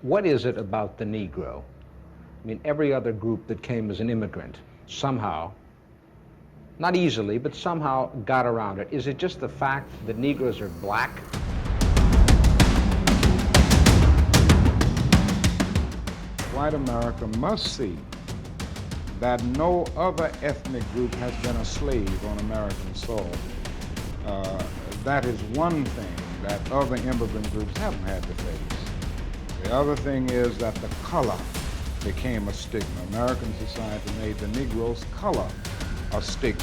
What is it about the Negro? I mean, every other group that came as an immigrant somehow, not easily, but somehow got around it. Is it just the fact that Negroes are black? White America must see that no other ethnic group has been a slave on American soil. That is one thing that other immigrant groups haven't had to face. The other thing is that the color became a stigma. American society made the Negro's color a stigma.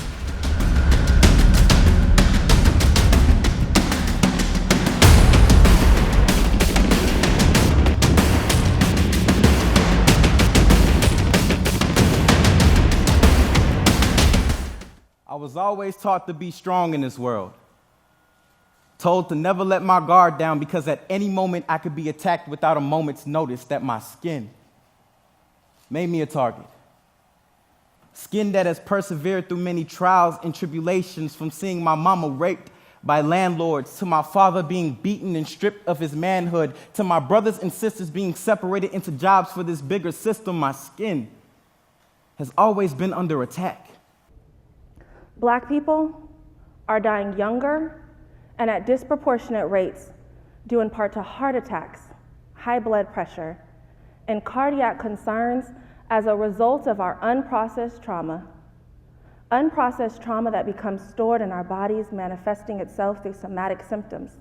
I was always taught to be strong in this world. Told to never let my guard down because at any moment I could be attacked without a moment's notice. That my skin made me a target. Skin that has persevered through many trials and tribulations, from seeing my mama raped by landlords, to my father being beaten and stripped of his manhood, to my brothers and sisters being separated into jobs for this bigger system. My skin has always been under attack. Black people are dying younger and at disproportionate rates due in part to heart attacks, high blood pressure, and cardiac concerns as a result of our unprocessed trauma. Unprocessed trauma that becomes stored in our bodies, manifesting itself through somatic symptoms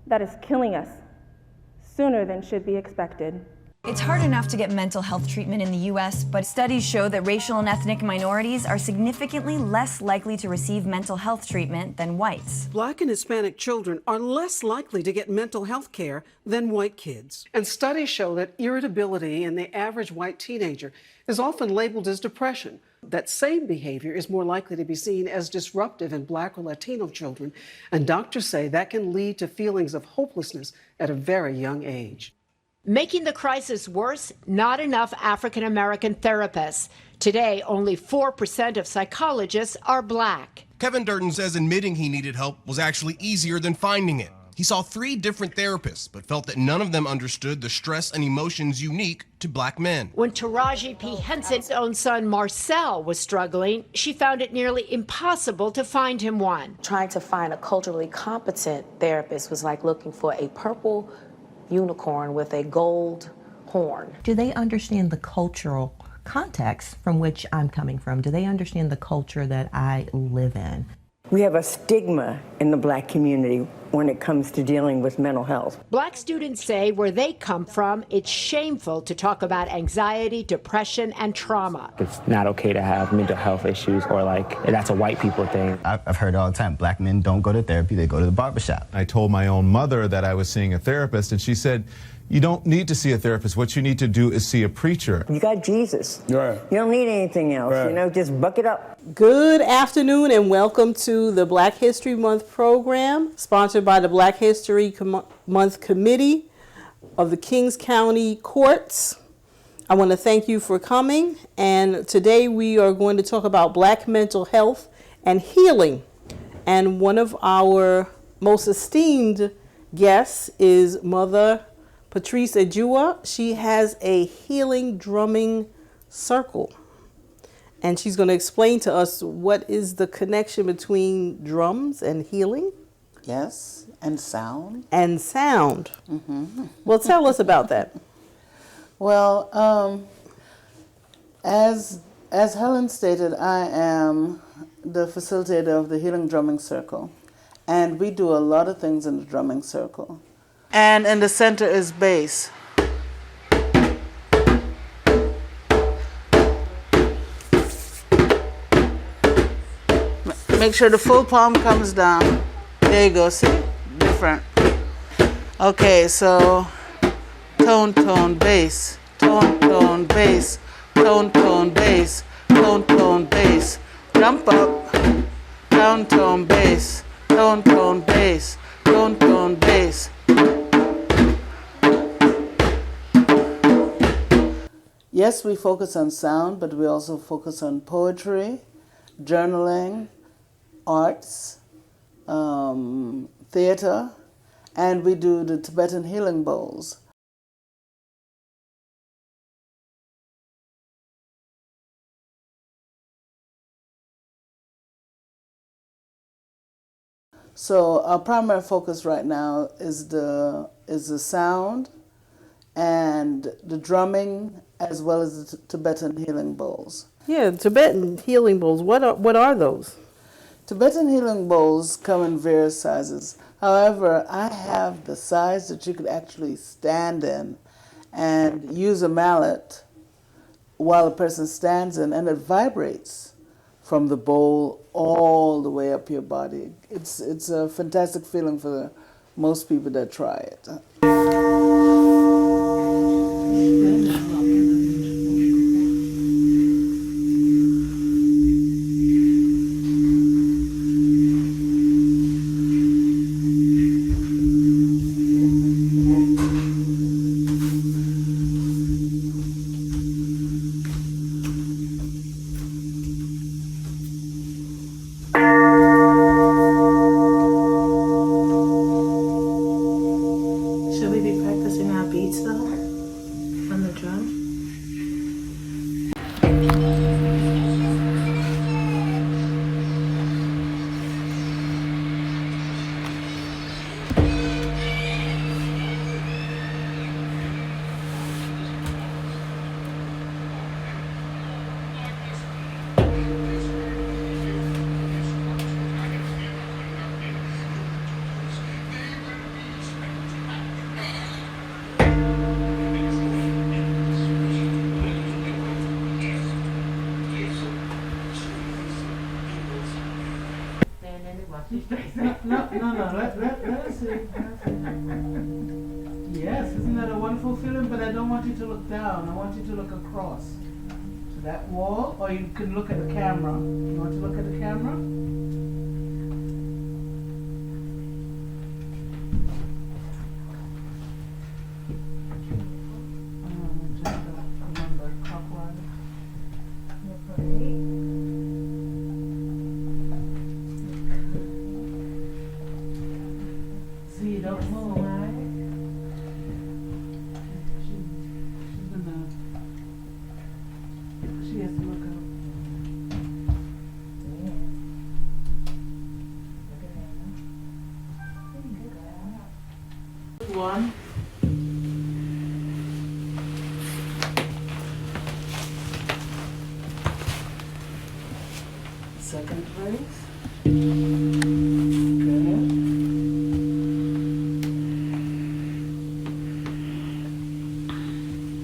that is killing us sooner than should be expected. It's hard enough to get mental health treatment in the U.S., but studies show that racial and ethnic minorities are significantly less likely to receive mental health treatment than whites. Black and Hispanic children are less likely to get mental health care than white kids. And studies show that irritability in the average white teenager is often labeled as depression. That same behavior is more likely to be seen as disruptive in Black or Latino children, and doctors say that can lead to feelings of hopelessness at a very young age. Making the crisis worse, not enough African American therapists. Today, only 4% of psychologists are Black. Kevin Durden says admitting he needed help was actually easier than finding it. He saw 3 different therapists, but felt that none of them understood the stress and emotions unique to Black men. When Taraji P. Henson's own son, Marcel, was struggling, she found it nearly impossible to find him one. Trying to find a culturally competent therapist was like looking for a purple unicorn with a gold horn. Do they understand the cultural context from which I'm coming from? Do they understand the culture that I live in? We have a stigma in the Black community when it comes to dealing with mental health. Black students say where they come from, it's shameful to talk about anxiety, depression, and trauma. It's not okay to have mental health issues, or like that's a white people thing. I've heard all the time, Black men don't go to therapy, they go to the barbershop. I told my own mother that I was seeing a therapist, and she said, you don't need to see a therapist. What you need to do is see a preacher. You got Jesus. Right. You don't need anything else. Right. You know, just buck it up. Good afternoon and welcome to the Black History Month program, sponsored by the Black History Month Committee of the Kings County Courts. I want to thank you for coming, and today we are going to talk about Black mental health and healing. And one of our most esteemed guests is Mother Patrice Ejuwa. She has a healing drumming circle. And she's going to explain to us what is the connection between drums and healing. Yes, and sound. And sound. Mm-hmm. Well, tell us about that. Well, as Helen stated, I am the facilitator of the Healing Drumming Circle. And we do a lot of things in the drumming circle. And in the center is bass. Make sure the full palm comes down. There you go, see? Different. Okay, so tone, tone, bass. Tone, tone, bass. Tone, tone, bass. Tone, tone, bass. Jump up. Down, tone, bass. Tone, tone, bass. Tone, tone, bass. Yes, we focus on sound, but we also focus on poetry, journaling, arts, theater, and we do the Tibetan healing bowls. So our primary focus right now is the sound and the drumming, as well as the Tibetan healing bowls. Yeah, Tibetan healing bowls. What are those? Tibetan healing bowls come in various sizes. However, I have the size that you could actually stand in and use a mallet while a person stands in, and it vibrates from the bowl all the way up your body. It's a fantastic feeling for most people that try it. Should we be practicing our beats though? On the drum? No, let us see. Yes, isn't that a wonderful feeling? But I don't want you to look down. I want you to look across to that wall, or you can look at the camera. You want to look at the camera? Remember, clockwise. See, don't move, right? She's gonna. She has to look up. One. Second place. Good.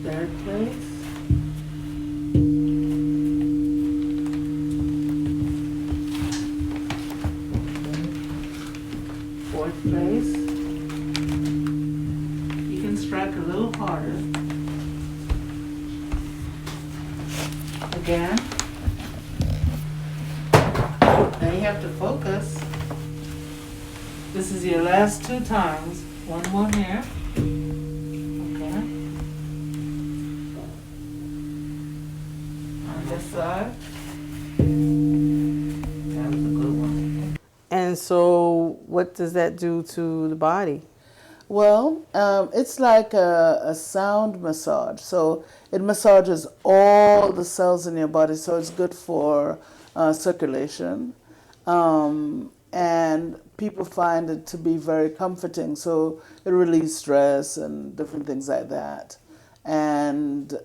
Third place. Fourth place. You can strike a little harder. Again. Now you have to focus. This is your last 2 times. One more here. Okay. On this side. That was a good one. And so, what does that do to the body? Well, it's like a sound massage. So it massages all the cells in your body, so it's good for circulation. And people find it to be very comforting, so it relieves stress and different things like that. And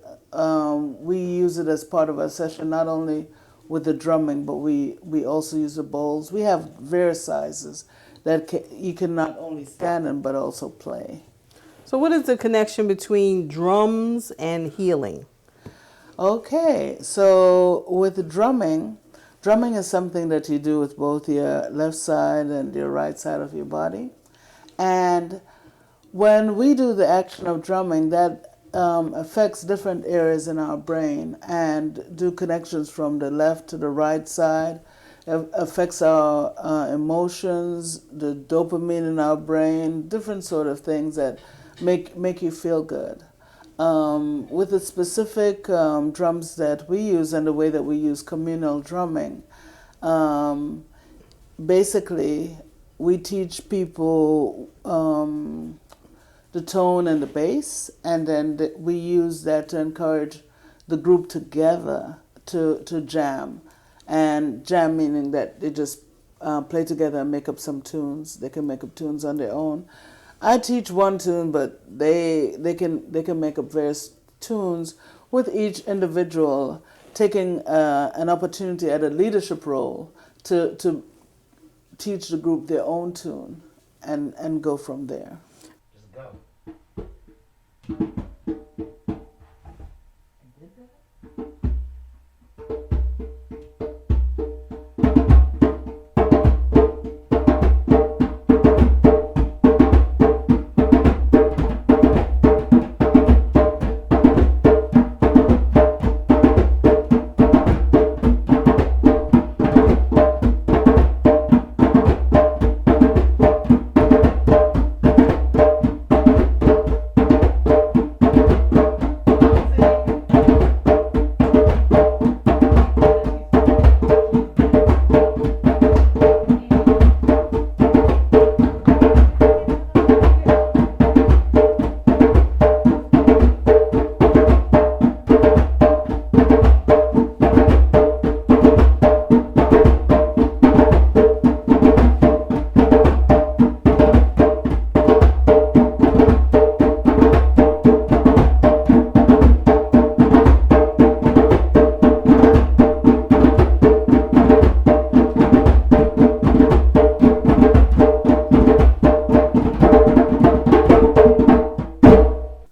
we use it as part of our session, not only with the drumming, but we also use the bowls. We have various sizes that you can not only stand in, but also play. So what is the connection between drums and healing? Okay, so with the drumming is something that you do with both your left side and your right side of your body. And when we do the action of drumming, that affects different areas in our brain and do connections from the left to the right side. It affects our emotions, the dopamine in our brain, different sort of things that make you feel good. With the specific drums that we use and the way that we use communal drumming, basically we teach people the tone and the bass, and then we use that to encourage the group together to jam. And jam meaning that they just play together and make up some tunes. They can make up tunes on their own. I teach one tune, but they can make up various tunes with each individual taking an opportunity at a leadership role to teach the group their own tune and go from there. Just go.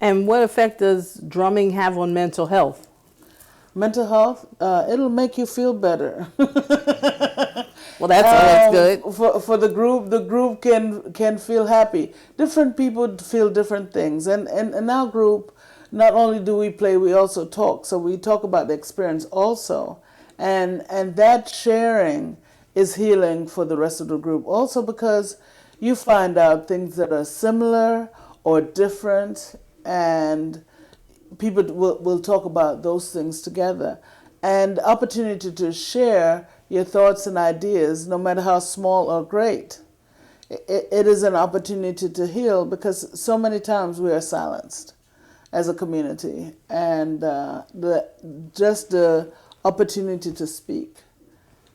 And what effect does drumming have on mental health? Mental health, it'll make you feel better. Well, that's good. For the group can feel happy. Different people feel different things. And in our group, not only do we play, we also talk. So we talk about the experience also. And that sharing is healing for the rest of the group. Also because you find out things that are similar or different, and people will talk about those things together. And the opportunity to share your thoughts and ideas, no matter how small or great, it is an opportunity to heal, because so many times we are silenced as a community. And just the opportunity to speak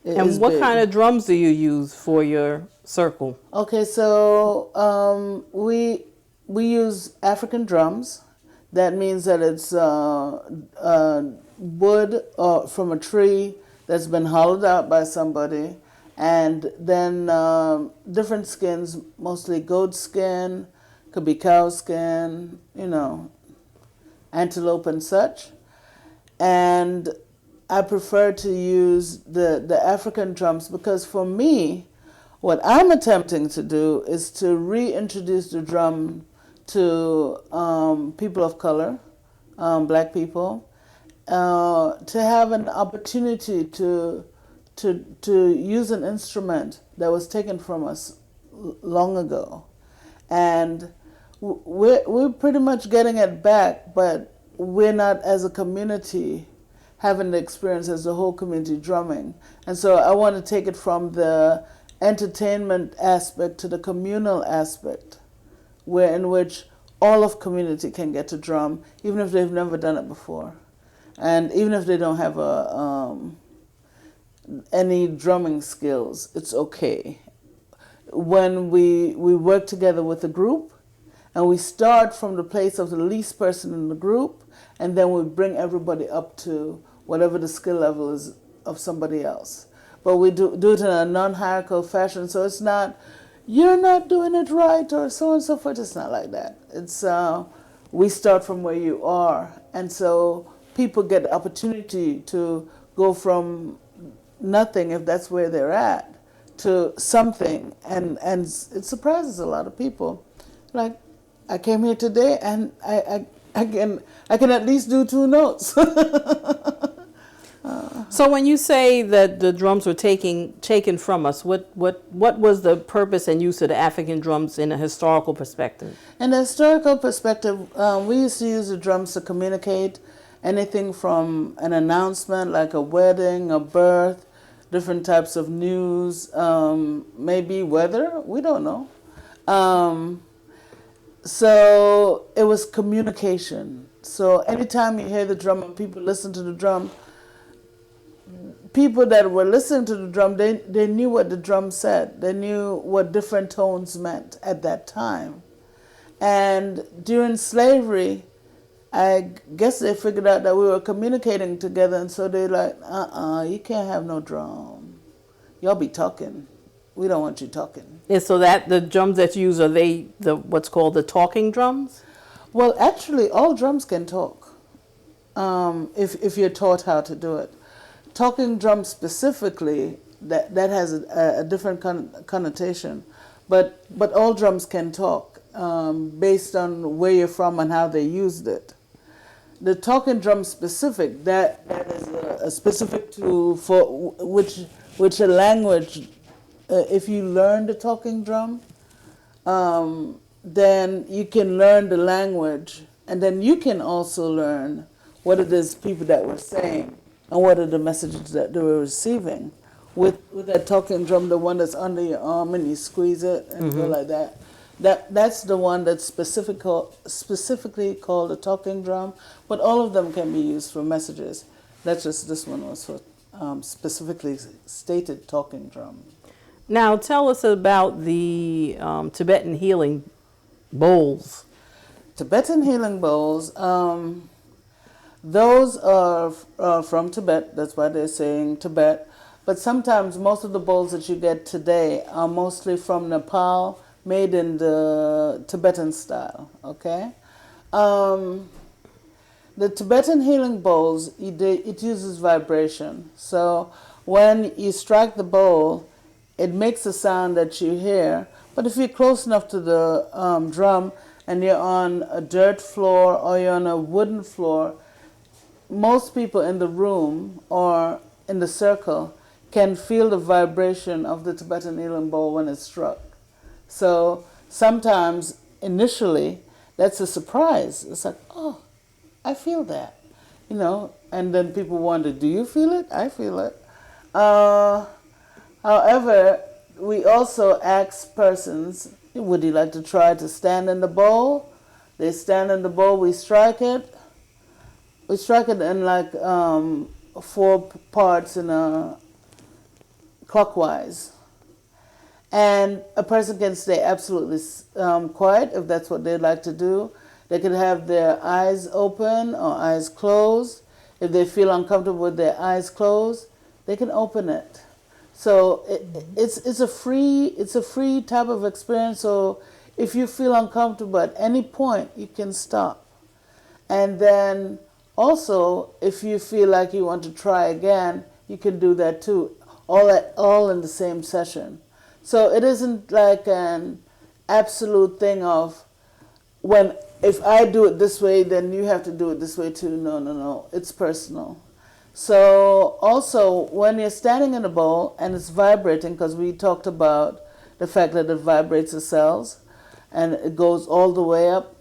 And what kind of drums do you use for your circle? Okay, so we use African drums. That means that it's wood from a tree that's been hollowed out by somebody, and then different skins, mostly goat skin, could be cow skin, antelope and such. And I prefer to use the African drums because for me, what I'm attempting to do is to reintroduce the drum to people of color, black people, to have an opportunity to use an instrument that was taken from us long ago. And we're pretty much getting it back, but we're not, as a community, having the experience as the whole community drumming. And so I want to take it from the entertainment aspect to the communal aspect, in which all of community can get to drum, even if they've never done it before. And even if they don't have any drumming skills, it's okay. When we work together with a group, and we start from the place of the least person in the group, and then we bring everybody up to whatever the skill level is of somebody else. But we do it in a non-hierarchical fashion, so it's not, you're not doing it right, or so on and so forth. It's not like that. It's we start from where you are, and so people get the opportunity to go from nothing, if that's where they're at, to something, and it surprises a lot of people. Like, I came here today, and I can at least do 2 notes. So when you say that the drums were taken from us, what was the purpose and use of the African drums in a historical perspective? In a historical perspective, we used to use the drums to communicate anything from an announcement, like a wedding, a birth, different types of news, maybe weather, we don't know. So it was communication. So anytime you hear the drum and people listen to the drum, people that were listening to the drum, they knew what the drum said. They knew what different tones meant at that time. And during slavery, I guess they figured out that we were communicating together, and so they're like, you can't have no drum. Y'all be talking. We don't want you talking. And so that the drums that you use, are they the what's called the talking drums? Well, actually, all drums can talk, if you're taught how to do it. Talking drum specifically, that has a different connotation, but all drums can talk based on where you're from and how they used it. The talking drum specific, that is a specific tool for which a language. If you learn the talking drum, then you can learn the language, and then you can also learn what it is people that were saying and what are the messages that they were receiving. With that talking drum, the one that's under your arm and you squeeze it and go like that. That's the one that's specifically called a talking drum, but all of them can be used for messages. That's just this one was for specifically stated talking drum. Now tell us about the Tibetan healing bowls. Tibetan healing bowls, those are from Tibet. That's why they're saying Tibet. But sometimes most of the bowls that you get today are mostly from Nepal, made in the Tibetan style, okay? The Tibetan healing bowls, it uses vibration. So when you strike the bowl, it makes a sound that you hear. But if you're close enough to the drum and you're on a dirt floor or you're on a wooden floor, most people in the room or in the circle can feel the vibration of the Tibetan healing bowl when it's struck. So sometimes, initially, that's a surprise. It's like, oh, I feel that, you know. And then people wonder, do you feel it? I feel it. However, we also ask persons, would you like to try to stand in the bowl? They stand in the bowl, we strike it. We strike it in like 4 parts in a clockwise. And a person can stay absolutely quiet if that's what they'd like to do. They can have their eyes open or eyes closed. If they feel uncomfortable with their eyes closed, they can open it. So it's a free type of experience. So if you feel uncomfortable at any point, you can stop. And then also, if you feel like you want to try again, you can do that too. All in the same session. So it isn't like an absolute thing of if I do it this way, then you have to do it this way too. No. It's personal. So also, when you're standing in a bowl and it's vibrating, because we talked about the fact that it vibrates the cells and it goes all the way up,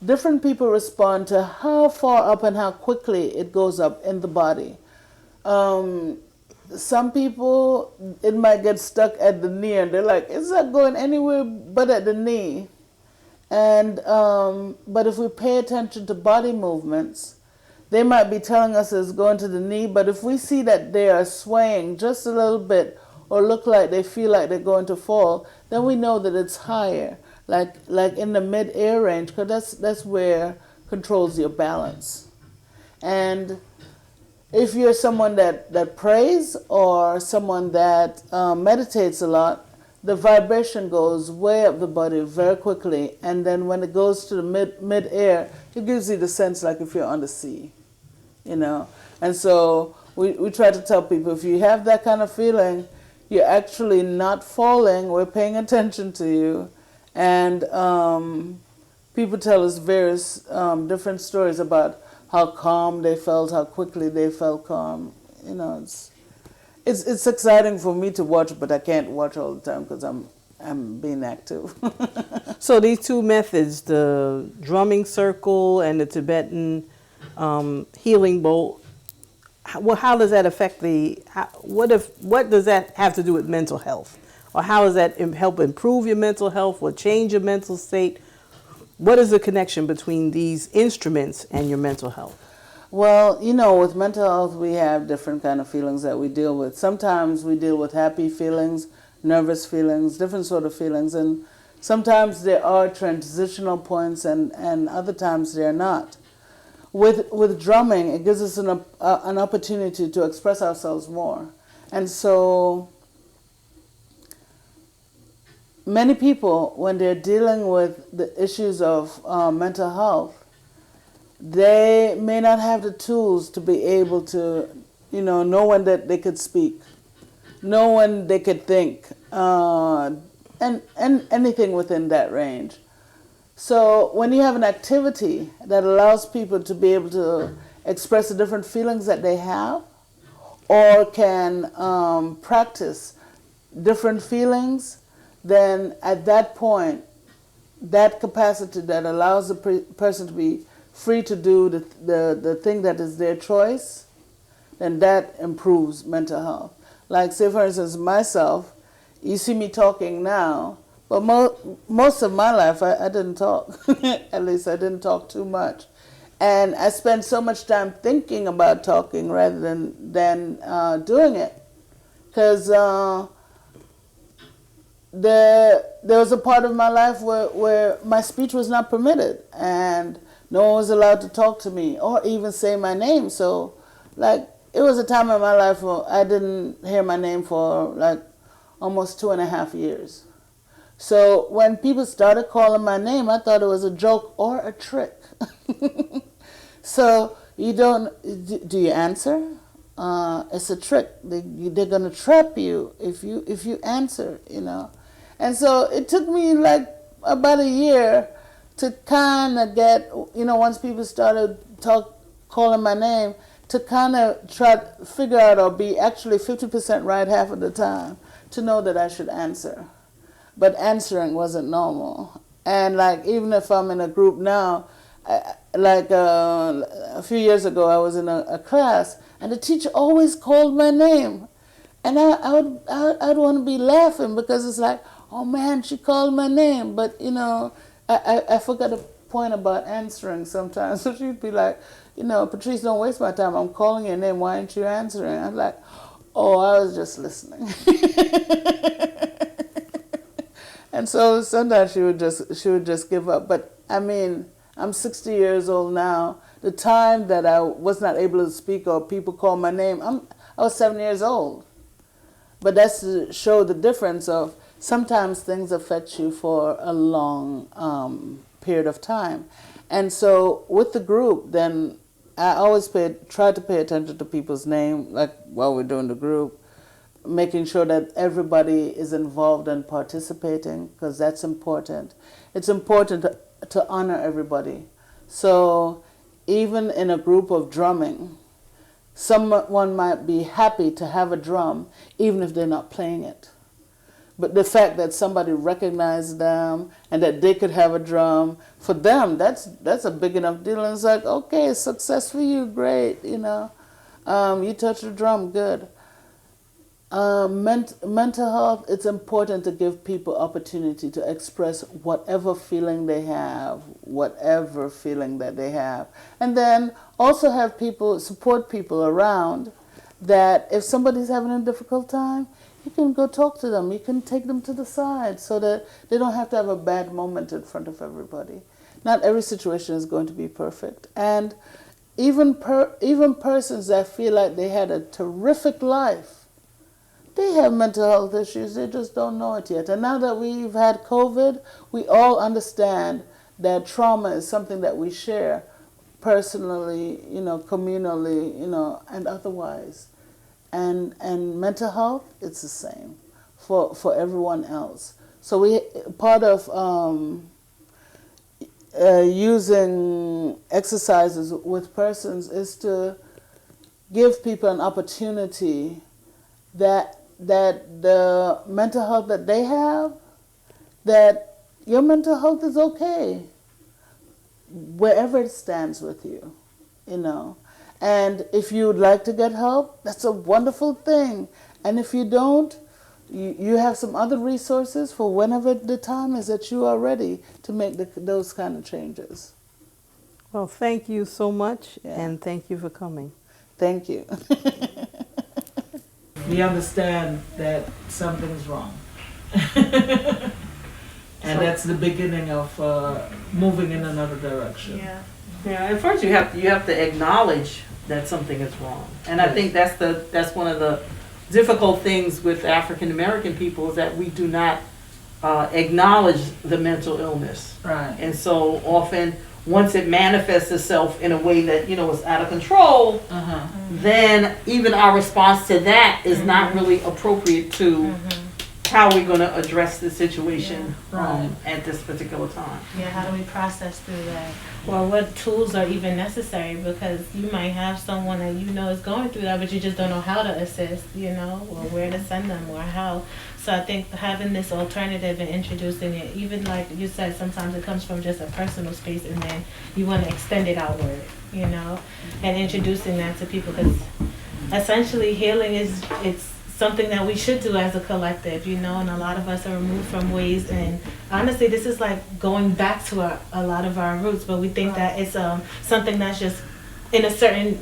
different people respond to how far up and how quickly it goes up in the body. Some people, it might get stuck at the knee and they're like, it's not going anywhere but at the knee. And but if we pay attention to body movements, they might be telling us it's going to the knee, but if we see that they are swaying just a little bit or look like they feel like they're going to fall, then we know that it's higher, like in the mid-air range, because that's where controls your balance. And if you're someone that prays or someone that meditates a lot, the vibration goes way up the body very quickly, and then when it goes to the mid-air, it gives you the sense like if you're on the sea, you know. And so we try to tell people, if you have that kind of feeling, you're actually not falling, we're paying attention to you. And people tell us various different stories about how calm they felt, how quickly they felt calm. You know, it's exciting for me to watch, but I can't watch all the time because I'm being active. So these two methods, the drumming circle and the Tibetan healing bowl, how does that affect what does that have to do with mental health? Or how does that help improve your mental health or change your mental state? What is the connection between these instruments and your mental health? Well, you know, with mental health, we have different kind of feelings that we deal with. Sometimes we deal with happy feelings, nervous feelings, different sort of feelings, and sometimes there are transitional points, and other times they're not. With drumming, it gives us an opportunity to express ourselves more, and so many people, when they're dealing with the issues of mental health, they may not have the tools to be able to, know when that they could speak, know when they could think, and anything within that range. So when you have an activity that allows people to be able to express the different feelings that they have, or can practice different feelings, then at that point, that capacity that allows the person to be free to do the thing that is their choice, then that improves mental health. Like, say, for instance, myself, you see me talking now, but most of my life I didn't talk. At least I didn't talk too much. And I spent so much time thinking about talking rather than doing it. Because there was a part of my life where my speech was not permitted, and no one was allowed to talk to me or even say my name. So, like, it was a time in my life where I didn't hear my name for, like, almost 2.5 years. So when people started calling my name, I thought it was a joke or a trick. So do you answer? It's a trick. They're going to trap you if you answer, And so it took me like about a year to kind of get, once people started calling my name, to kind of try to figure out or be actually 50% right half of the time to know that I should answer. But answering wasn't normal. And like, even if I'm in a group now, a few years ago, I was in a class, and the teacher always called my name. And I'd want to be laughing because it's like, oh man, she called my name. But, I forgot a point about answering sometimes. So she'd be like, Patrice, don't waste my time. I'm calling your name. Why aren't you answering? I'm like, oh, I was just listening. And so sometimes she would just give up. But I mean, I'm 60 years old now. The time that I was not able to speak or people call my name, I was 7 years old. But that's to show the difference of sometimes things affect you for a long period of time. And so with the group, then I always try to pay attention to people's name, like while we're doing the group, making sure that everybody is involved and participating, because that's important. It's important to honor everybody. So even in a group of drumming, someone might be happy to have a drum, even if they're not playing it. But the fact that somebody recognized them and that they could have a drum, for them, that's a big enough deal. And it's like, okay, success for you, great, you touch the drum, good. Mental health, it's important to give people opportunity to express whatever feeling they have, whatever feeling that they have. And then also have support people around that if somebody's having a difficult time, you can go talk to them. You can take them to the side so that they don't have to have a bad moment in front of everybody. Not every situation is going to be perfect. And even persons that feel like they had a terrific life, they have mental health issues, they just don't know it yet. And now that we've had COVID, we all understand that trauma is something that we share personally, communally, and otherwise. And mental health, it's the same for everyone else. So part of using exercises with persons is to give people an opportunity that the mental health that they have, that your mental health is okay, wherever it stands with you, And if you would like to get help, that's a wonderful thing. And if you don't, you have some other resources for whenever the time is that you are ready to make those kind of changes. Well, thank you so much, and thank you for coming. Thank you. We understand that something's wrong. And that's the beginning of moving in another direction. Yeah. Yeah. At first, you have to acknowledge that something is wrong, and I think that's one of the difficult things with African American people is that we do not acknowledge the mental illness. Right. And so often, once it manifests itself in a way that is out of control, then even our response to that is not really appropriate to how we're going to address the situation at this particular time. Yeah, how do we process through that? Or what tools are even necessary? Because you might have someone that is going through that, but you just don't know how to assist, or where to send them or how. So I think having this alternative and introducing it, even like you said, sometimes it comes from just a personal space and then you want to extend it outward, and introducing that to people, because essentially healing it's something that we should do as a collective, and a lot of us are removed from ways, and honestly this is like going back to a lot of our roots, but we think that it's something that's just in a certain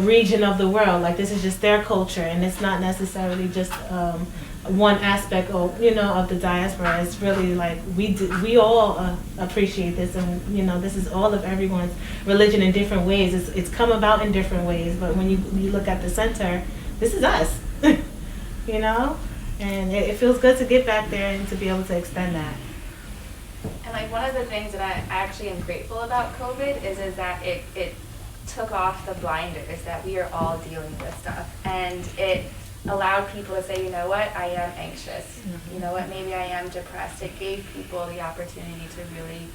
region of the world, like this is just their culture, and it's not necessarily just one aspect of of the diaspora. It's really like we all appreciate this, and this is all of everyone's religion in different ways. It's come about in different ways, but when you look at the center, this is us. And it feels good to get back there and to be able to extend that. And like one of the things that I actually am grateful about COVID is that it took off the blinders that we are all dealing with stuff, and it allowed people to say, you know what, I am anxious. You know what, maybe I am depressed. It gave people the opportunity to really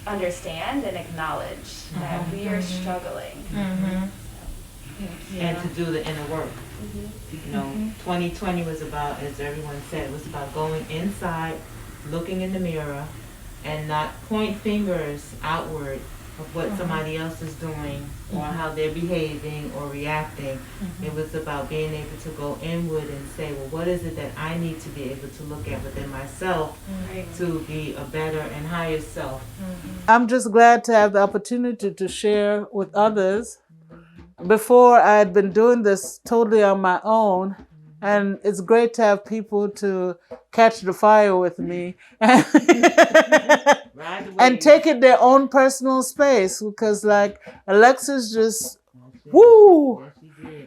understand and acknowledge that we are struggling. And to do the inner work. 2020 was about, as everyone said, was about going inside, looking in the mirror, and not point fingers outward of what somebody else is doing or how they're behaving or reacting. It was about being able to go inward and say, well, what is it that I need to be able to look at within myself to be a better and higher self? I'm just glad to have the opportunity to share with others. Before, I had been doing this totally on my own, and it's great to have people to catch the fire with me and take it their own personal space, because like Alexis just woo,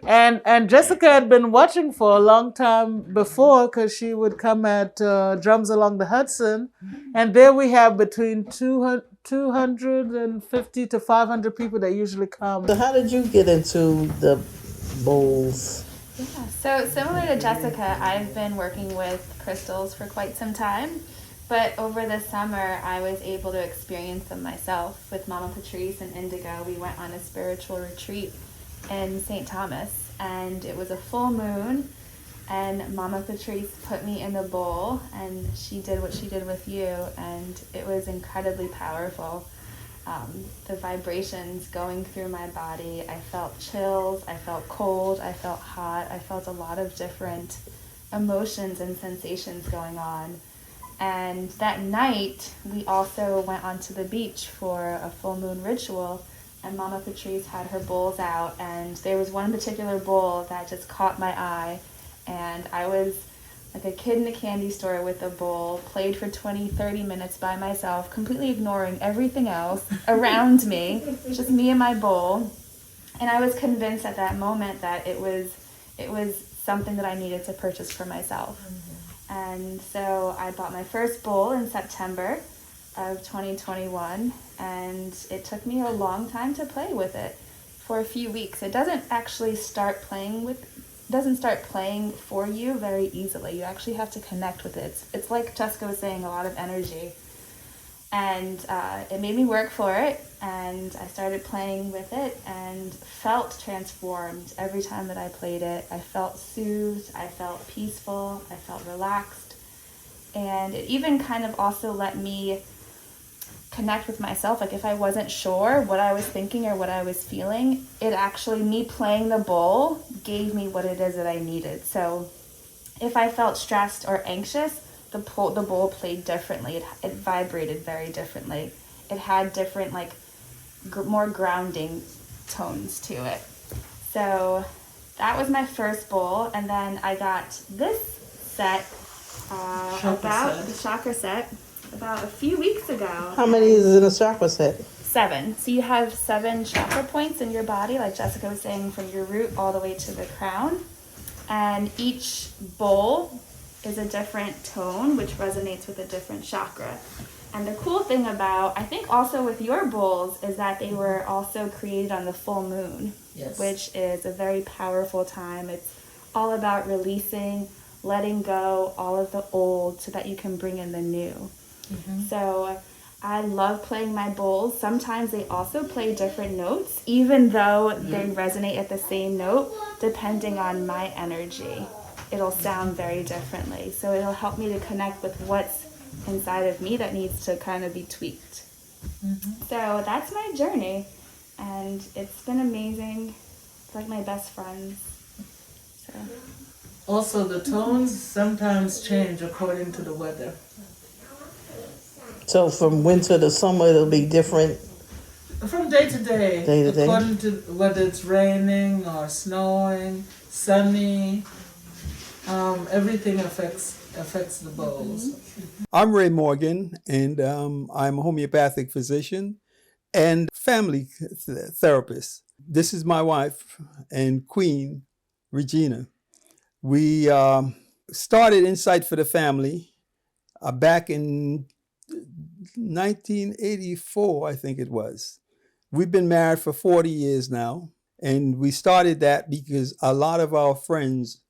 and Jessica had been watching for a long time before, because she would come at Drums Along the Hudson, and there we have between 250 to 500 people that usually come. So how did you get into the bowls? Yeah, so similar to Jessica, I've been working with crystals for quite some time, but over the summer I was able to experience them myself. With Mama Patrice and Indigo, we went on a spiritual retreat in St. Thomas, and it was a full moon, and Mama Patrice put me in the bowl, and she did what she did with you, and it was incredibly powerful. The vibrations going through my body, I felt chills, I felt cold, I felt hot, I felt a lot of different emotions and sensations going on. And that night, we also went onto the beach for a full moon ritual, and Mama Patrice had her bowls out, and there was one particular bowl that just caught my eye, and I was like a kid in a candy store with a bowl, played for 20-30 minutes by myself, completely ignoring everything else around me, just me and my bowl. And I was convinced at that moment that it was something that I needed to purchase for myself. And so I bought my first bowl in September of 2021, and it took me a long time to play with it, for a few weeks. It doesn't actually start playing for you very easily. You actually have to connect with it. It's like Jessica was saying, a lot of energy. And it made me work for it, and I started playing with it and felt transformed every time that I played it. I felt soothed, I felt peaceful, I felt relaxed, and it even kind of also let me connect with myself. Like if I wasn't sure what I was thinking or what I was feeling, it actually, me playing the bowl gave me what it is that I needed. So if I felt stressed or anxious, the bowl played differently. It vibrated very differently. It had different more grounding tones to it. So that was my first bowl, and then I got this set, the chakra set, about a few weeks ago. How many is in a chakra set? 7. So you have 7 chakra points in your body, like Jessica was saying, from your root all the way to the crown. And each bowl is a different tone, which resonates with a different chakra. And the cool thing about, I think also with your bowls, is that they were also created on the full moon, which is a very powerful time. It's all about releasing, letting go all of the old so that you can bring in the new. So I love playing my bowls. Sometimes they also play different notes, even though they resonate at the same note, depending on my energy. It'll sound very differently. So it'll help me to connect with what's inside of me that needs to kind of be tweaked. So that's my journey, and it's been amazing. It's like my best friends. So. Also, the tones sometimes change according to the weather. So from winter to summer, it'll be different. From day to day. Day to day. According to whether it's raining or snowing, sunny, everything affects the bowls. I'm Ray Morgan, and I'm a homeopathic physician and family therapist. This is my wife and Queen, Regina. We started Insight for the Family back in 1984, I think it was. We've been married for 40 years now, and we started that because a lot of our friends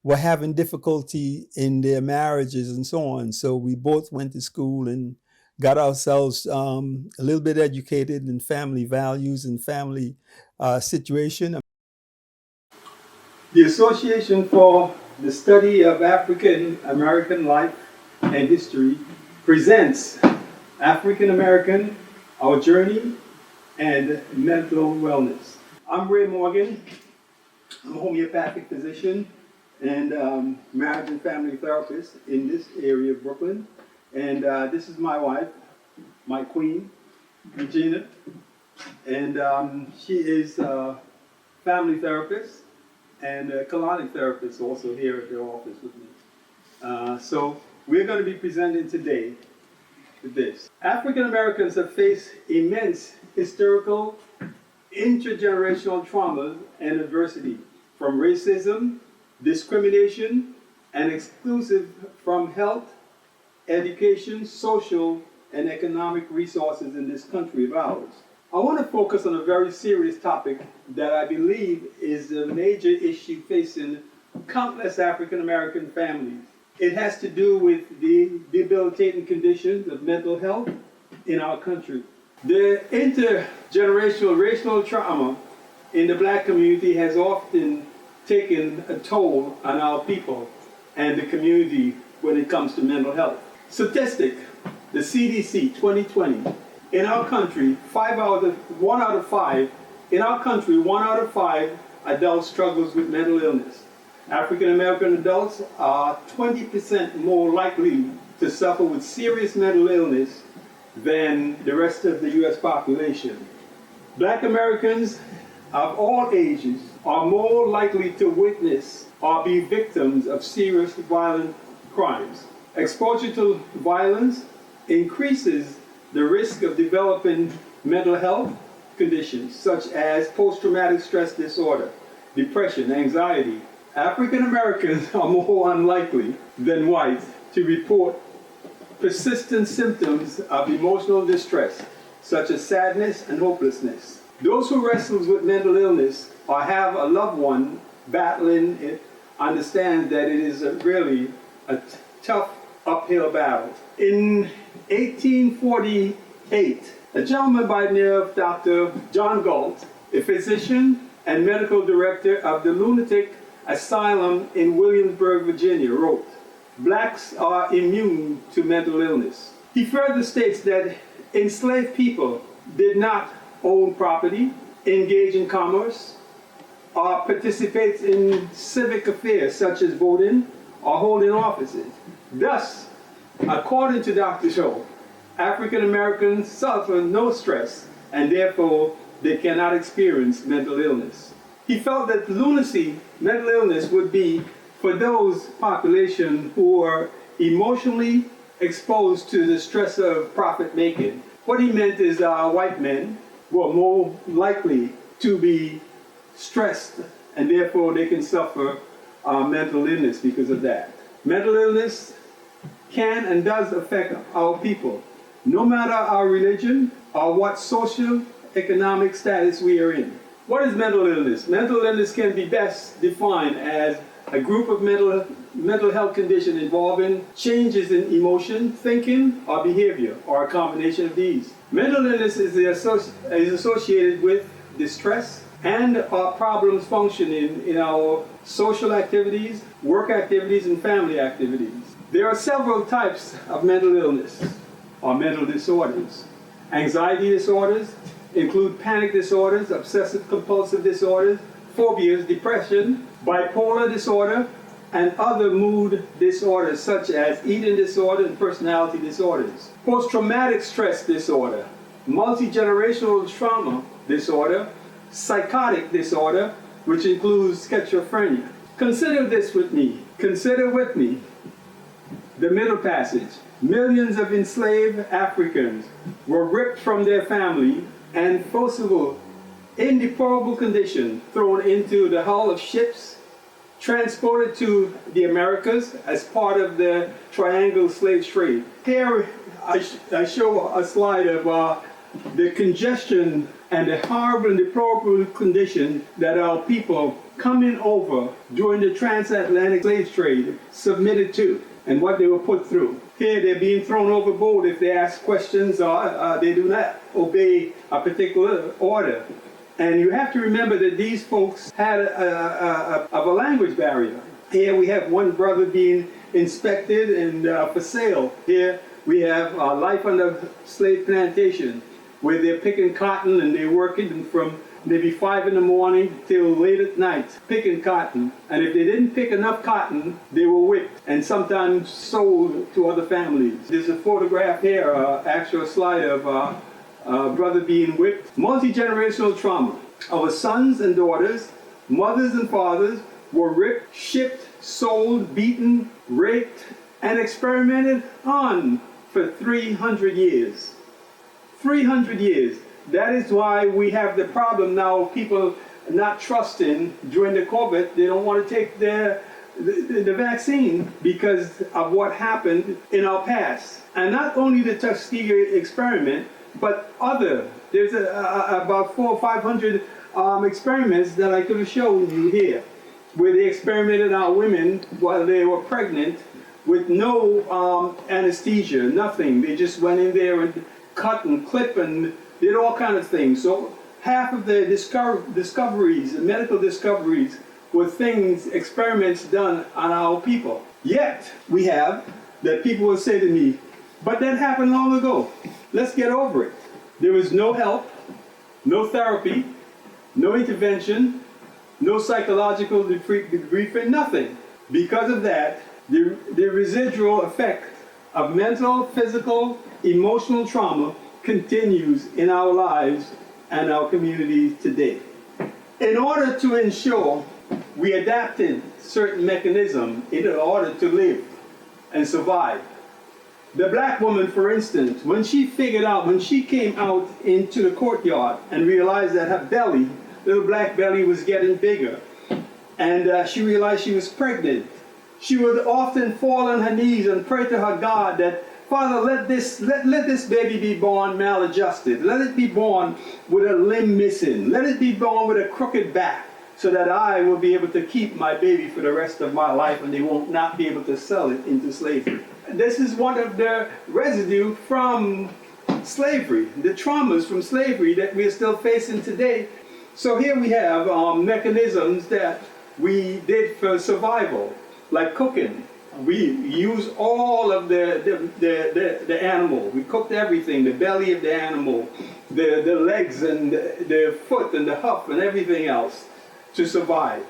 were having difficulty in their marriages and so on. So we both went to school and got ourselves a little bit educated in family values and family situation. The Association for the Study of African American Life and History presents African American, Our Journey, and Mental Wellness. I'm Ray Morgan. I'm a homeopathic physician and marriage and family therapist in this area of Brooklyn. And this is my wife, my queen, Regina. And she is a family therapist and a colonic therapist also here at the office with me. So we're going to be presenting today with this. African Americans have faced immense historical, intergenerational traumas and adversity, from racism, discrimination, and exclusive from health, education, social, and economic resources in this country of ours. I want to focus on a very serious topic that I believe is a major issue facing countless African American families. It has to do with the debilitating conditions of mental health in our country. The intergenerational racial trauma in the Black community has often taken a toll on our people and the community when it comes to mental health. Statistic, the CDC 2020, in our country, 1 out of 5 adults struggles with mental illness. African American adults are 20% more likely to suffer with serious mental illness than the rest of the U.S. population. Black Americans of all ages are more likely to witness or be victims of serious violent crimes. Exposure to violence increases the risk of developing mental health conditions such as post-traumatic stress disorder, depression, anxiety. African Americans are more unlikely than whites to report persistent symptoms of emotional distress, such as sadness and hopelessness. Those who wrestle with mental illness or have a loved one battling it understand that it is really a tough uphill battle. In 1848, a gentleman by the name of Dr. John Galt, a physician and medical director of the Lunatic Asylum in Williamsburg, Virginia, wrote, "Blacks are immune to mental illness." He further states that enslaved people did not own property, engage in commerce, or participate in civic affairs such as voting or holding offices. Thus, according to Dr. Shaw, African Americans suffer no stress and therefore they cannot experience mental illness. He felt that lunacy, mental illness, would be for those population who are emotionally exposed to the stress of profit making. What he meant is white men were more likely to be stressed, and therefore they can suffer mental illness because of that. Mental illness can and does affect our people, no matter our religion or what social economic status we are in. What is mental illness? Mental illness can be best defined as a group of mental health conditions involving changes in emotion, thinking, or behavior, or a combination of these. Mental illness is associated with distress and problems functioning in our social activities, work activities, and family activities. There are several types of mental illness or mental disorders. Anxiety disorders include panic disorders, obsessive compulsive disorders, phobias, depression, bipolar disorder, and other mood disorders such as eating disorder and personality disorders. Post-traumatic stress disorder, multi-generational trauma disorder, psychotic disorder, which includes schizophrenia. Consider this with me. Consider with me the Middle Passage. Millions of enslaved Africans were ripped from their family and forcible, in deplorable condition, thrown into the hull of ships, transported to the Americas as part of the triangle slave trade. Here I show a slide of the congestion and the horrible and deplorable condition that our people coming over during the transatlantic slave trade submitted to and what they were put through. Here they're being thrown overboard if they ask questions or they do not obey a particular order. And you have to remember that these folks had a language barrier. Here we have one brother being inspected and for sale. Here we have life on the slave plantation, where they're picking cotton and they're working from maybe 5 in the morning till late at night, picking cotton. And if they didn't pick enough cotton, they were whipped and sometimes sold to other families. There's a photograph here, actual slide of brother being whipped. Multi-generational trauma. Our sons and daughters, mothers and fathers were ripped, shipped, sold, beaten, raped, and experimented on for 300 years. 300 years. That is why we have the problem now of people not trusting during the COVID. They don't want to take the vaccine because of what happened in our past. And not only the Tuskegee experiment, but other. There's about 400 or 500 experiments that I could have shown you here, where they experimented on women while they were pregnant with no anesthesia, nothing. They just went in there and cut and clip and did all kinds of things. So half of the discoveries, the medical discoveries, were things, experiments done on our people. Yet we have that people will say to me, but that happened long ago. Let's get over it. There was no help, no therapy, no intervention, no psychological debriefing, nothing. Because of that, the residual effect of mental, physical, emotional trauma continues in our lives and our communities today. In order to ensure we adapted certain mechanisms in order to live and survive. The black woman, for instance, when she came out into the courtyard and realized that her belly, little black belly, was getting bigger, and she realized she was pregnant, she would often fall on her knees and pray to her God that, Father, let this baby be born maladjusted. Let it be born with a limb missing. Let it be born with a crooked back, so that I will be able to keep my baby for the rest of my life and they won't not be able to sell it into slavery. This is one of the residue from slavery, the traumas from slavery that we are still facing today. So here we have mechanisms that we did for survival, like cooking. We use all of the animal. We cooked everything, the belly of the animal, the legs and the foot and the hoof and everything else to survive.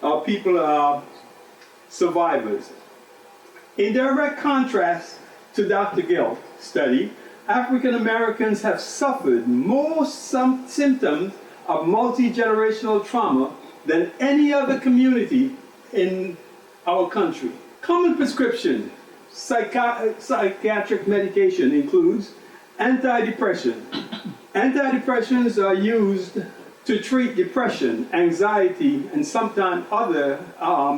Our people are survivors. In direct contrast to Dr. Gelt's study, African Americans have suffered more symptoms of multi-generational trauma than any other community in our country. Common prescription psychiatric medication includes antidepressant. Antidepressants are used to treat depression, anxiety, and sometimes other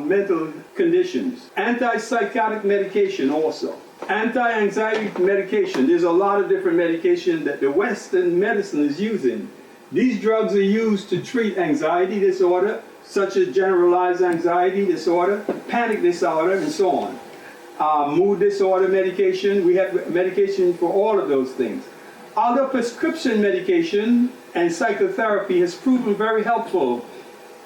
mental conditions. Antipsychotic medication also. Anti-anxiety medication, there's a lot of different medication that the Western medicine is using. These drugs are used to treat anxiety disorder, such as generalized anxiety disorder, panic disorder, and so on. Mood disorder medication, we have medication for all of those things. Although prescription medication and psychotherapy has proven very helpful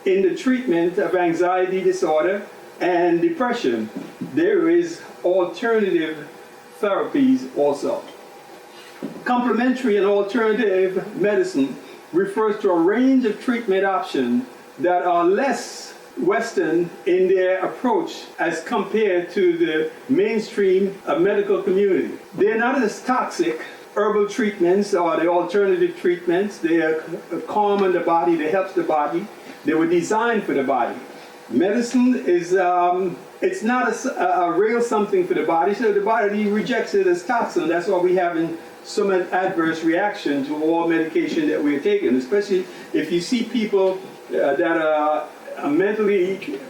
in the treatment of anxiety disorder and depression, there is alternative therapies also. Complementary and alternative medicine refers to a range of treatment options that are less Western in their approach as compared to the mainstream medical community. They're not as toxic. Herbal treatments or the alternative treatments, they are calm in the body, they help the body. They were designed for the body. Medicine is, it's not a real something for the body, so the body rejects it as toxin. That's why we have so much adverse reaction to all medication that we're taking, especially if you see people that are mentally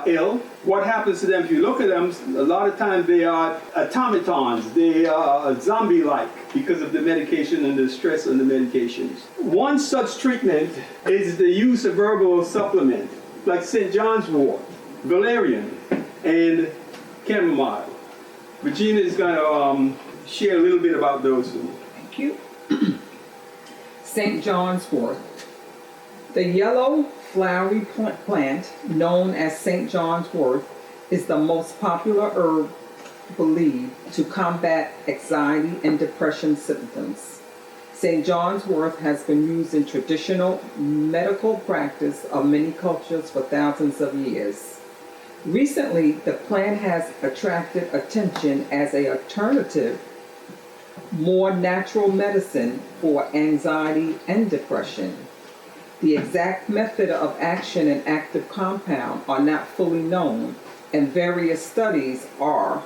ill. What happens to them, if you look at them, a lot of times they are automatons, they are zombie-like because of the medication and the stress on the medications. One such treatment is the use of herbal supplement, like St. John's wort, Valerian, and Chamomile. Regina is going to share a little bit about those two. Thank you. St. John's wort. The yellow flowery plant known as St. John's wort is the most popular herb believed to combat anxiety and depression symptoms. St. John's wort has been used in traditional medical practice of many cultures for thousands of years. Recently, the plant has attracted attention as an alternative, more natural medicine for anxiety and depression. The exact method of action and active compound are not fully known, and various studies are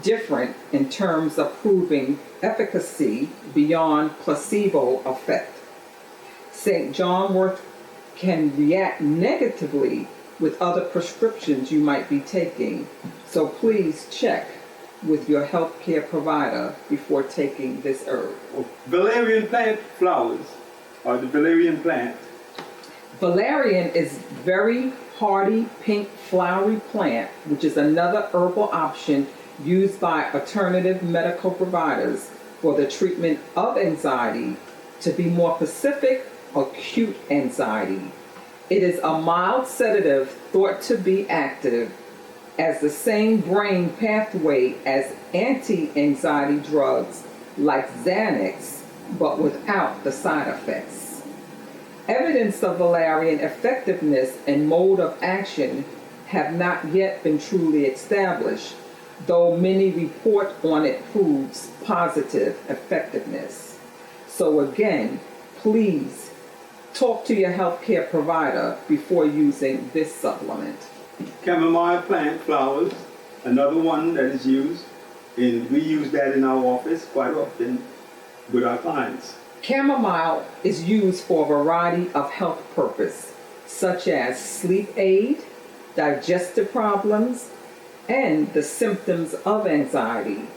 different in terms of proving efficacy beyond placebo effect. St. John wort can react negatively with other prescriptions you might be taking, so please check with your healthcare provider before taking this herb. Valerian plant flowers, or the valerian plant. Valerian is very hardy pink flowery plant, which is another herbal option used by alternative medical providers for the treatment of anxiety. To be more specific, acute anxiety. It is a mild sedative thought to be active as the same brain pathway as anti-anxiety drugs like Xanax, but without the side effects. Evidence of valerian effectiveness and mode of action have not yet been truly established, though many report on it proves positive effectiveness. So again, please talk to your healthcare provider before using this supplement. Chamomile plant flowers, another one that is used, and we use that in our office quite often with our clients. Chamomile is used for a variety of health purposes, such as sleep aid, digestive problems, and the symptoms of anxiety.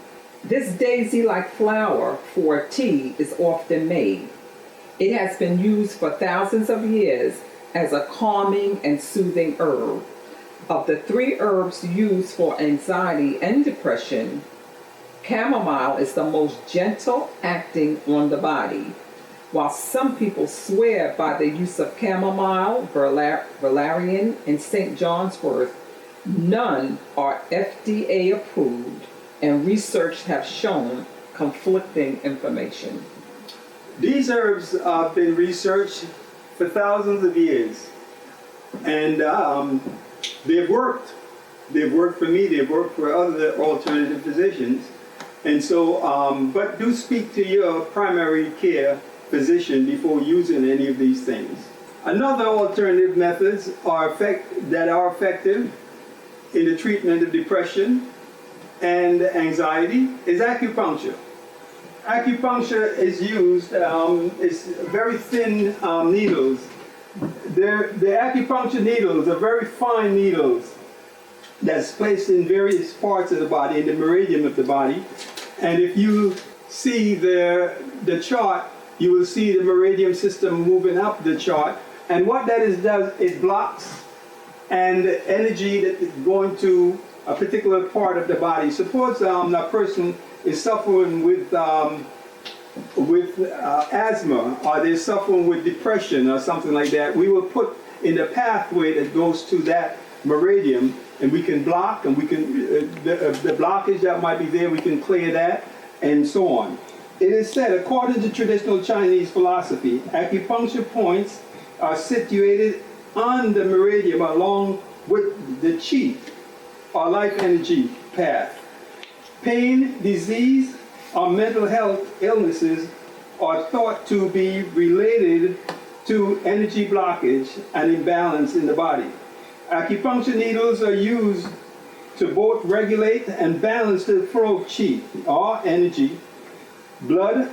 This daisy-like flower for tea is often made. It has been used for thousands of years as a calming and soothing herb. Of the three herbs used for anxiety and depression, chamomile is the most gentle acting on the body. While some people swear by the use of chamomile, valerian, and St. John's wort, none are FDA approved, and research have shown conflicting information. These herbs have been researched for thousands of years, and they've worked. They've worked for me, they've worked for other alternative physicians, And so, but do speak to your primary care physician before using any of these things. Another alternative methods that are effective in the treatment of depression and anxiety is acupuncture. Acupuncture is used, it's very thin needles. The acupuncture needles are very fine needles that's placed in various parts of the body, in the meridian of the body. And if you see the chart, you will see the meridian system moving up the chart. And what that does, it blocks and energy that is going to a particular part of the body. Suppose a person is suffering with asthma, or they're suffering with depression or something like that. We will put in the pathway that goes to that meridian, and we can block, and we can the blockage that might be there, we can clear that, and so on. It is said, according to traditional Chinese philosophy, acupuncture points are situated on the meridian along with the qi, or life energy path. Pain, disease, or mental health illnesses are thought to be related to energy blockage and imbalance in the body. Acupuncture needles are used to both regulate and balance the flow of qi, or energy, blood,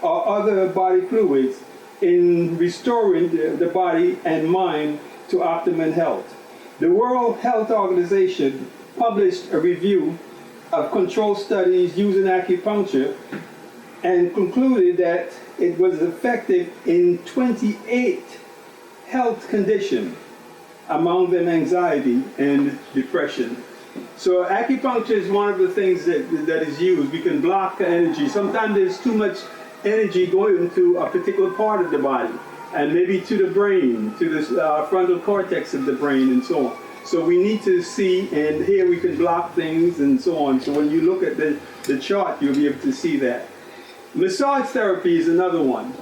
or other body fluids in restoring the body and mind to optimum health. The World Health Organization published a review of controlled studies using acupuncture and concluded that it was effective in 28 health conditions, among them anxiety and depression. So acupuncture is one of the things that is used. We can block the energy. Sometimes there's too much energy going to a particular part of the body, and maybe to the brain, to the frontal cortex of the brain, and so on. So we need to see, and here we can block things and so on. So when you look at the chart, you'll be able to see that. Massage therapy is another one,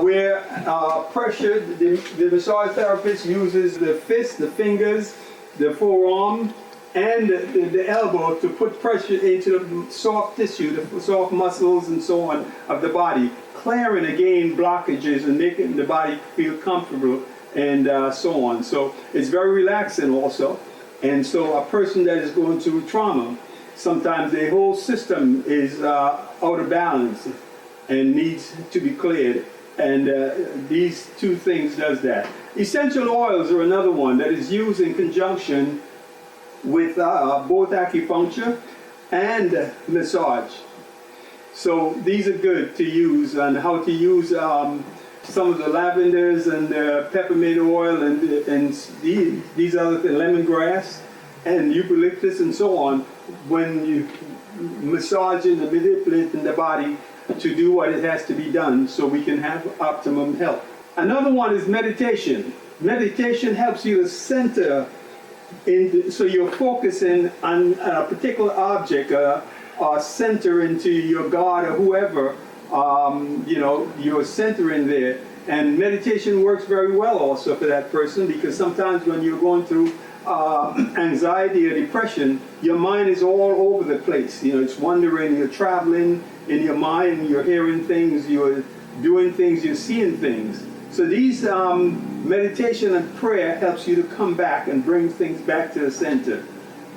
where pressure, the massage therapist uses the fist, the fingers, the forearm, and the elbow to put pressure into the soft tissue, the soft muscles and so on of the body, clearing again blockages and making the body feel comfortable and so on. So it's very relaxing also. And so a person that is going through trauma, sometimes their whole system is out of balance and needs to be cleared. And these two things does that. Essential oils are another one that is used in conjunction with both acupuncture and massage. So these are good to use, and how to use some of the lavenders and peppermint oil and these other things, lemongrass and eucalyptus and so on, when you massaging and manipulating the body to do what it has to be done so we can have optimum health. Another one is meditation. Meditation helps you to center so you're focusing on a particular object, or center into your God or whoever, you're centering there. And meditation works very well also for that person, because sometimes when you're going through anxiety or depression, your mind is all over the place. It's wandering, you're traveling in your mind, you're hearing things, you're doing things, you're seeing things. So these meditation and prayer helps you to come back and bring things back to the center.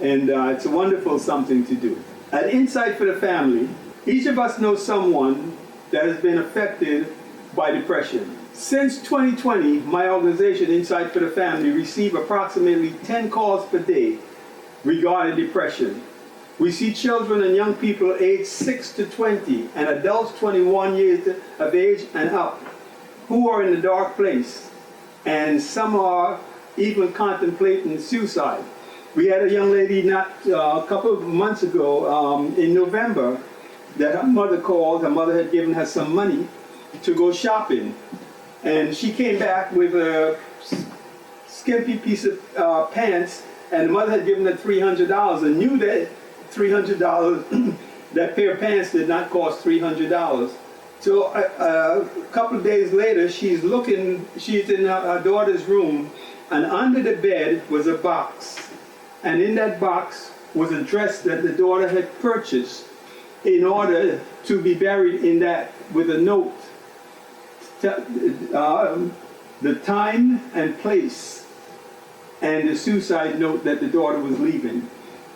And it's a wonderful something to do. An insight for the family. Each of us knows someone that has been affected by depression. Since 2020, my organization, Insight for the Family, received approximately 10 calls per day regarding depression. We see children and young people aged 6 to 20 and adults 21 years of age and up who are in a dark place, and some are even contemplating suicide. We had a young lady a couple of months ago in November that her mother called. Her mother had given her some money to go shopping, and she came back with a skimpy piece of pants, and the mother had given her $300 and knew that $300, that pair of pants did not cost $300. So a couple of days later, she's in her daughter's room, and under the bed was a box. And in that box was a dress that the daughter had purchased in order to be buried in that with a note, the time and place, and the suicide note that the daughter was leaving.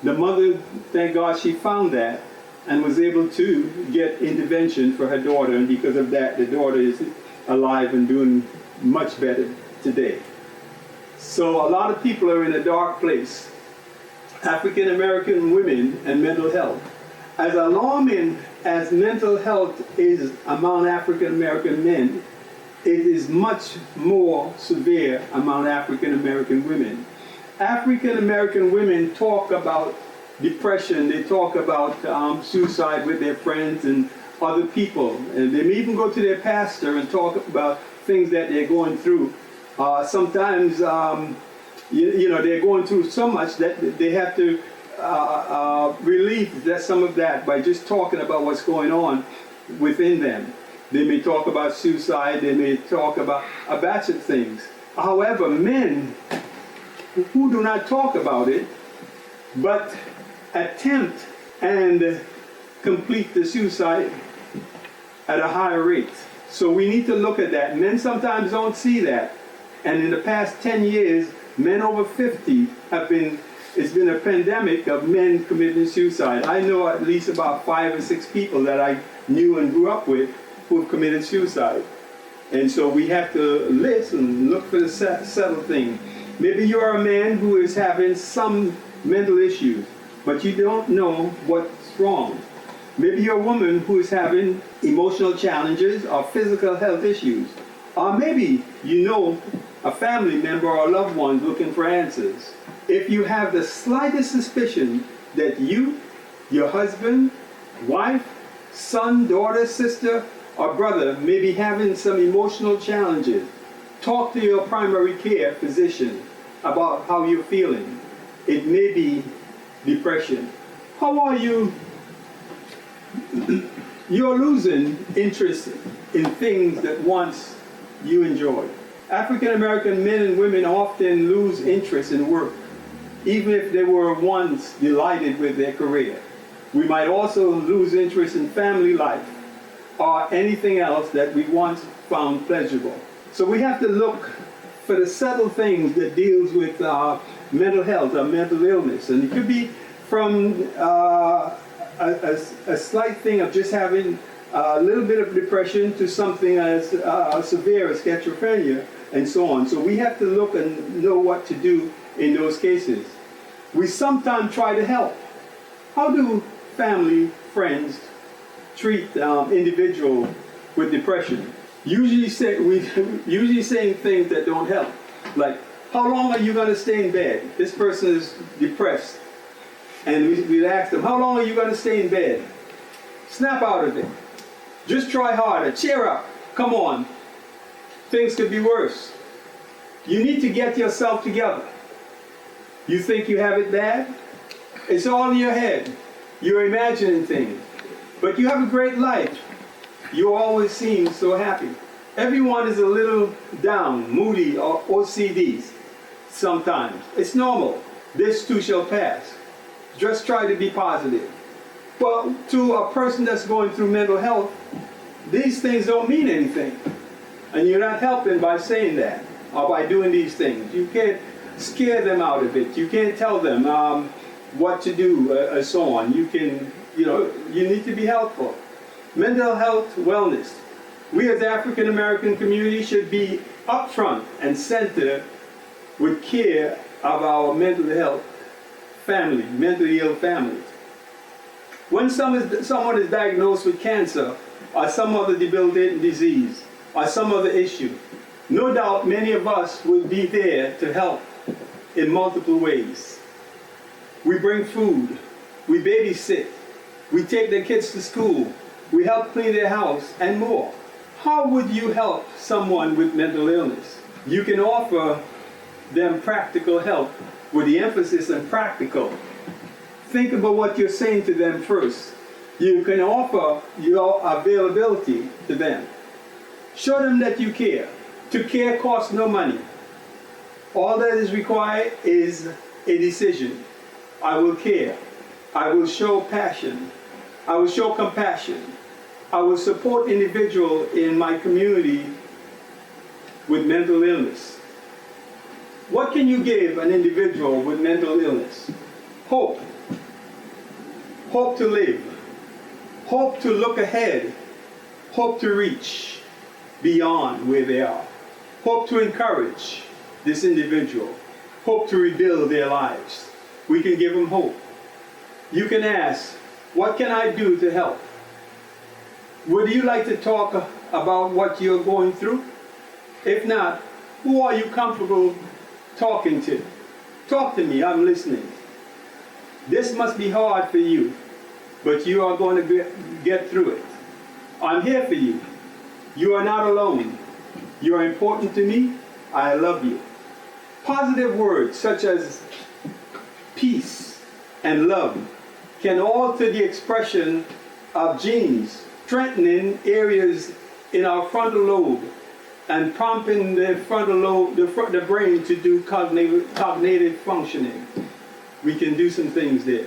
The mother, thank God, she found that and was able to get intervention for her daughter, and because of that, the daughter is alive and doing much better today. So a lot of people are in a dark place. African American women and mental health. As alarming as mental health is among African American men, it is much more severe among African American women. African American women talk about depression, they talk about suicide with their friends and other people, and they may even go to their pastor and talk about things that they're going through. Sometimes they're going through so much that they have to relieve some of that by just talking about what's going on within them. They may talk about suicide, they may talk about a batch of things. However, men who do not talk about it, but attempt and complete the suicide at a higher rate. So we need to look at that. Men sometimes don't see that. And in the past 10 years, men over 50 it's been a pandemic of men committing suicide. I know at least about 5 or 6 people that I knew and grew up with who have committed suicide. And so we have to listen, look for the subtle thing. Maybe you're a man who is having some mental issues, but you don't know what's wrong. Maybe you're a woman who is having emotional challenges or physical health issues. Or maybe you know a family member or a loved one looking for answers. If you have the slightest suspicion that you, your husband, wife, son, daughter, sister, or brother may be having some emotional challenges, talk to your primary care physician about how you're feeling. It may be depression. How are you? You're losing interest in things that once you enjoyed. African American men and women often lose interest in work, even if they were once delighted with their career. We might also lose interest in family life or anything else that we once found pleasurable. So we have to look for the subtle things that deals with mental health or mental illness. And it could be from a slight thing of just having a little bit of depression to something as severe as schizophrenia and so on. So we have to look and know what to do in those cases. We sometimes try to help. How do family, friends treat individuals with depression? Usually saying things that don't help. Like, how long are you going to stay in bed? This person is depressed. And we'd ask them, how long are you going to stay in bed? Snap out of it. Just try harder. Cheer up. Come on. Things could be worse. You need to get yourself together. You think you have it bad? It's all in your head. You're imagining things. But you have a great life. You always seem so happy. Everyone is a little down, moody, or OCD sometimes. It's normal. This too shall pass. Just try to be positive. Well, to a person that's going through mental health, these things don't mean anything. And you're not helping by saying that or by doing these things. You can't scare them out of it. You can't tell them what to do and so on. You need to be helpful. Mental health wellness. We as the African American community should be upfront and center with care of our mental health family, mentally ill families. When someone is diagnosed with cancer or some other debilitating disease or some other issue, no doubt many of us will be there to help in multiple ways. We bring food, we babysit, we take their kids to school, we help clean their house, and more. How would you help someone with mental illness? You can offer them practical help with the emphasis on practical. Think about what you're saying to them first. You can offer your availability to them. Show them that you care. To care costs no money. All that is required is a decision. I will care. I will show passion. I will show compassion. I will support individuals in my community with mental illness. What can you give an individual with mental illness? Hope. Hope to live. Hope to look ahead. Hope to reach beyond where they are. Hope to encourage this individual. Hope to rebuild their lives. We can give them hope. You can ask, what can I do to help? Would you like to talk about what you're going through? If not, who are you comfortable talking to? Talk to me, I'm listening. This must be hard for you, but you are going to get through it. I'm here for you. You are not alone. You are important to me. I love you. Positive words such as peace and love can alter the expression of genes, strengthening areas in our frontal lobe and prompting the frontal lobe, the brain to do cognitive functioning. We can do some things there.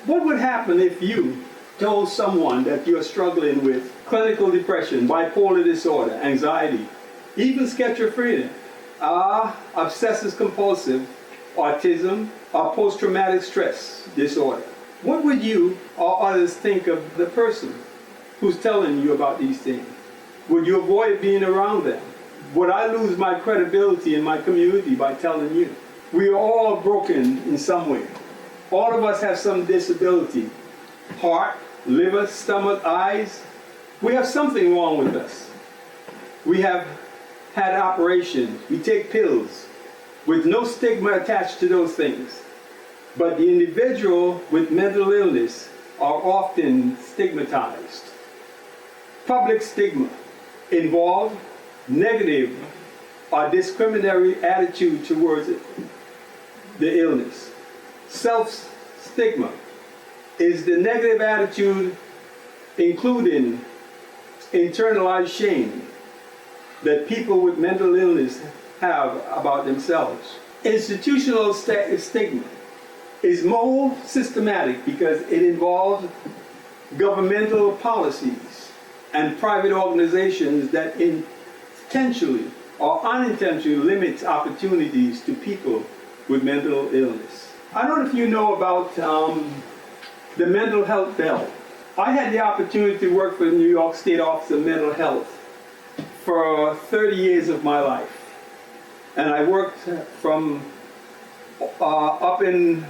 What would happen if you told someone that you're struggling with clinical depression, bipolar disorder, anxiety, even schizophrenia, obsessive compulsive, autism, or post-traumatic stress disorder? What would you or others think of the person who's telling you about these things? Would you avoid being around them? Would I lose my credibility in my community by telling you? We are all broken in some way. All of us have some disability. Heart, liver, stomach, eyes. We have something wrong with us. We have had operations. We take pills with no stigma attached to those things. But the individual with mental illness are often stigmatized. Public stigma involve negative or discriminatory attitude towards the illness. Self-stigma is the negative attitude including internalized shame that people with mental illness have about themselves. Institutional stigma is more systematic because it involves governmental policies and private organizations that intentionally or unintentionally limit opportunities to people with mental illness. I don't know if you know about the mental health bell. I had the opportunity to work for the New York State Office of Mental Health for 30 years of my life. And I worked from up in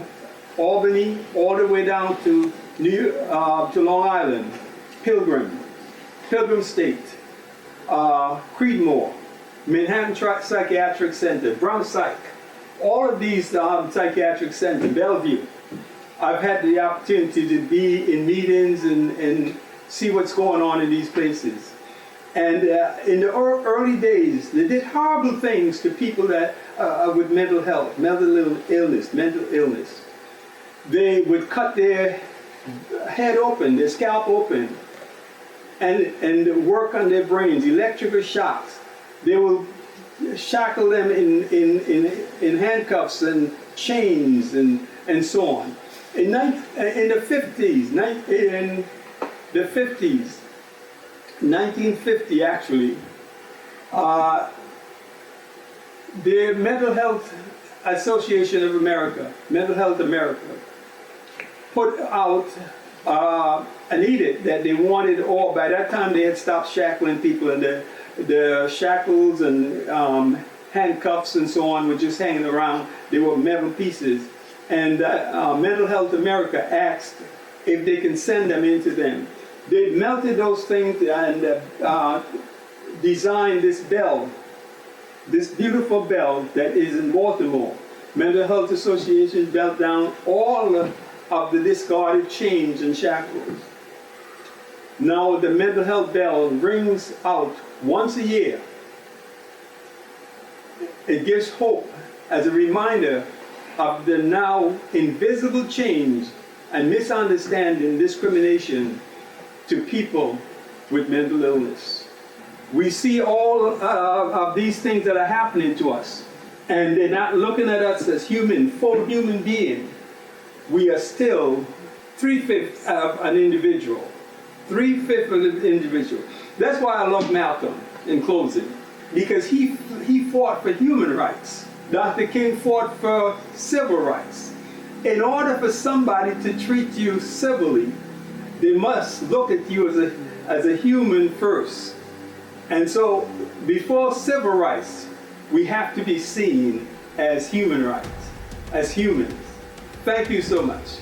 Albany all the way down to Long Island, Pilgrim State, Creedmoor, Manhattan Psychiatric Center, Brown Psych, all of these psychiatric centers, Bellevue. I've had the opportunity to be in meetings and see what's going on in these places. And in the early days, they did horrible things to people that with mental health, mental illness. They would cut their head open, their scalp open, and work on their brains, electrical shocks. They will shackle them in handcuffs and chains and so on. In the 50s, 1950 actually, the Mental Health Association of America, Mental Health America, put out an edict that they wanted all, by that time they had stopped shackling people, and the shackles and handcuffs and so on were just hanging around. They were metal pieces. And Mental Health America asked if they can send them into them. They melted those things and designed this bell, this beautiful bell that is in Baltimore. Mental Health Association belt down all of the discarded chains and shackles. Now the mental health bell rings out once a year. It gives hope as a reminder of the now invisible change and misunderstanding, discrimination to people with mental illness. We see all of these things that are happening to us, and they're not looking at us as human, full human being. We are still 3/5 of an individual. 3/5 of an individual. That's why I love Malcolm in closing, because he fought for human rights. Dr. King fought for civil rights. In order for somebody to treat you civilly, they must look at you as a human first. And so before civil rights, we have to be seen as human rights, as humans. Thank you so much.